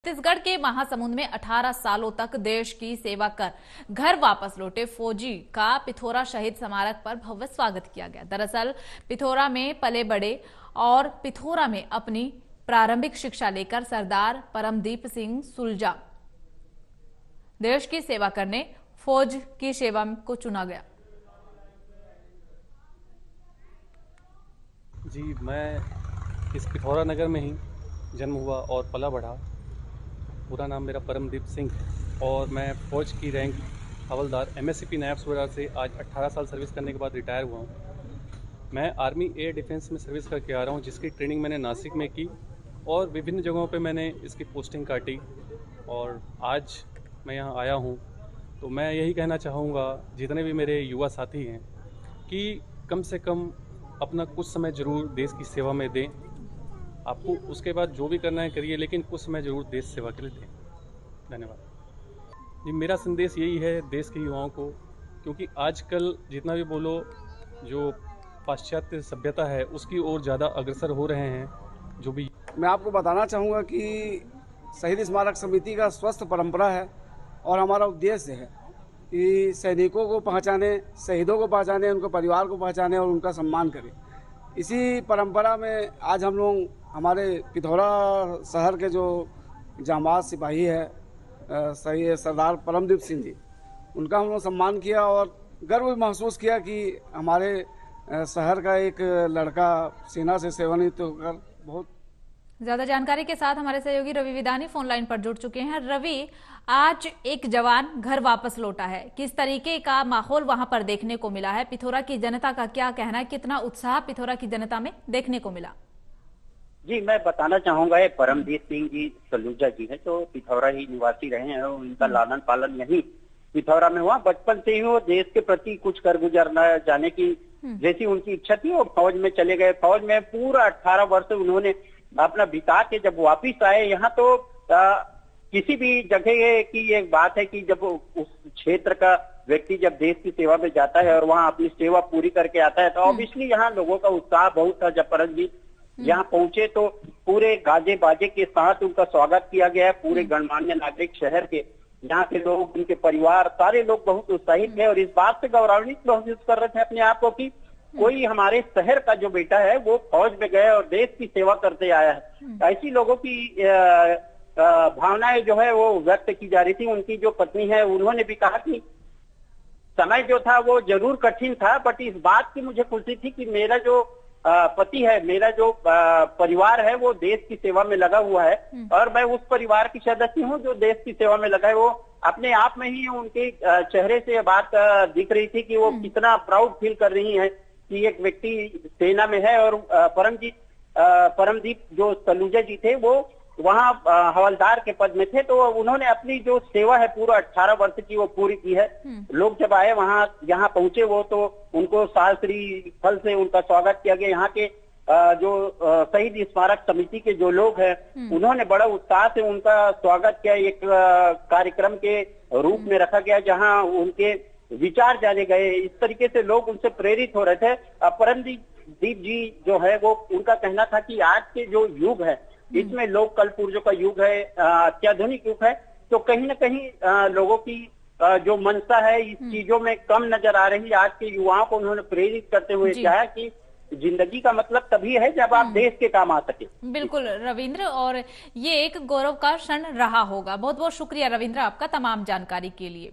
छत्तीसगढ़ के महासमुंद में 18 सालों तक देश की सेवा कर घर वापस लौटे फौजी का पिथौरा शहीद स्मारक पर भव्य स्वागत किया गया। दरअसल पिथौरा में पले बड़े और पिथौरा में अपनी प्रारंभिक शिक्षा लेकर सरदार परमदीप सिंह सुलझा देश की सेवा करने फौज की सेवा को चुना गया। जी, मैं इस पिथौरा नगर में ही जन्म हुआ और पला बढ़ा। पूरा नाम मेरा परमदीप सिंह और मैं फ़ौज की रैंक हवलदार MSCP नायब सूबेदार से आज 18 साल सर्विस करने के बाद रिटायर हुआ हूँ। मैं आर्मी एयर डिफेंस में सर्विस करके आ रहा हूँ, जिसकी ट्रेनिंग मैंने नासिक में की और विभिन्न जगहों पे मैंने इसकी पोस्टिंग काटी और आज मैं यहाँ आया हूँ। तो मैं यही कहना चाहूँगा जितने भी मेरे युवा साथी हैं कि कम से कम अपना कुछ समय ज़रूर देश की सेवा में दें। आपको उसके बाद जो भी करना है करिए, लेकिन कुछ समय ज़रूर देश सेवा के लिए दें। धन्यवाद जी। मेरा संदेश यही है देश के युवाओं को, क्योंकि आजकल जितना भी बोलो जो पाश्चात्य सभ्यता है उसकी ओर ज़्यादा अग्रसर हो रहे हैं। जो भी मैं आपको बताना चाहूँगा कि शहीद स्मारक समिति का स्वस्थ परंपरा है और हमारा उद्देश्य है कि सैनिकों को पहचाने, शहीदों को पहचाने, उनके परिवार को पहचाने और उनका सम्मान करें। इसी परंपरा में आज हम लोग हमारे पिथौरा शहर के जो जांबाज सिपाही है सही सरदार परमदीप सिंह जी, उनका हम लोग सम्मान किया और गर्व महसूस किया कि हमारे शहर का एक लड़का सेना से सेवानिवृत्त होकर बहुत ज्यादा जानकारी के साथ हमारे सहयोगी रवि विदानी फोन लाइन पर जुड़ चुके हैं। रवि, आज एक जवान घर वापस लौटा है, किस तरीके का माहौल वहां पर देखने को मिला है? पिथौरा की जनता का क्या कहना है, कितना उत्साह पिथौरा की जनता में देखने को मिला? जी, मैं बताना चाहूंगा ये परमदीप सिंह जी सलूजा जी है, जो पिथौरा ही निवासी रहे हैं और इनका लालन पालन यही पिथौरा में हुआ। बचपन से ही वो देश के प्रति कुछ कर गुजरना जाने की जैसी उनकी इच्छा थी और फौज में चले गए। फौज में पूरा 18 वर्ष उन्होंने अपना बिता के जब वापिस आए यहाँ, तो किसी भी जगह की एक बात है कि जब उस क्षेत्र का व्यक्ति जब देश की सेवा में जाता है और वहाँ अपनी सेवा पूरी करके आता है, तो ऑब्वियसली यहाँ लोगों का उत्साह बहुत था। जब परमदीप यहाँ पहुंचे तो पूरे गाजे बाजे के साथ उनका स्वागत किया गया है। पूरे गणमान्य नागरिक शहर के, यहाँ के लोग, उनके परिवार, सारे लोग बहुत उत्साहित थे और इस बात से गौरवान्वित महसूस कर रहे थे अपने आप को कि कोई हमारे शहर का जो बेटा है वो फौज में गया और देश की सेवा करते आया है। ऐसी लोगों की भावनाएं जो है वो व्यक्त की जा रही थी। उनकी जो पत्नी है उन्होंने भी कहा कि समय जो था वो जरूर कठिन था, बट इस बात की मुझे खुशी थी कि मेरा जो पति है, मेरा जो परिवार है वो देश की सेवा में लगा हुआ है और मैं उस परिवार की सदस्य हूँ जो देश की सेवा में लगा है। वो अपने आप में ही उनके चेहरे से ये बात दिख रही थी कि वो कितना प्राउड फील कर रही है कि एक व्यक्ति सेना में है। और परमदीप जो सलूजा जी थे वो वहाँ हवलदार के पद में थे, तो उन्होंने अपनी जो सेवा है पूरा 18 वर्ष की वो पूरी की है। लोग जब आए वहाँ यहाँ पहुंचे वो, तो उनको शास्त्री फल से उनका स्वागत किया गया। यहाँ के जो शहीद स्मारक समिति के जो लोग हैं उन्होंने बड़ा उत्साह से उनका स्वागत किया। एक कार्यक्रम के रूप में रखा गया जहाँ उनके विचार जाने गए। इस तरीके से लोग उनसे प्रेरित हो रहे थे। परमदीप जी जो है वो, उनका कहना था कि आज के जो युग है इसमें लोक कल पुर्जों का युग है, अत्याधुनिक युग है, तो कहीं ना कहीं लोगों की जो मनसा है इस चीजों में कम नजर आ रही है। आज के युवाओं को उन्होंने प्रेरित करते हुए कहा कि जिंदगी का मतलब तभी है जब आप देश के काम आ सके। बिल्कुल रविंद्र, और ये एक गौरव का क्षण रहा होगा। बहुत बहुत शुक्रिया रविंद्र आपका तमाम जानकारी के लिए।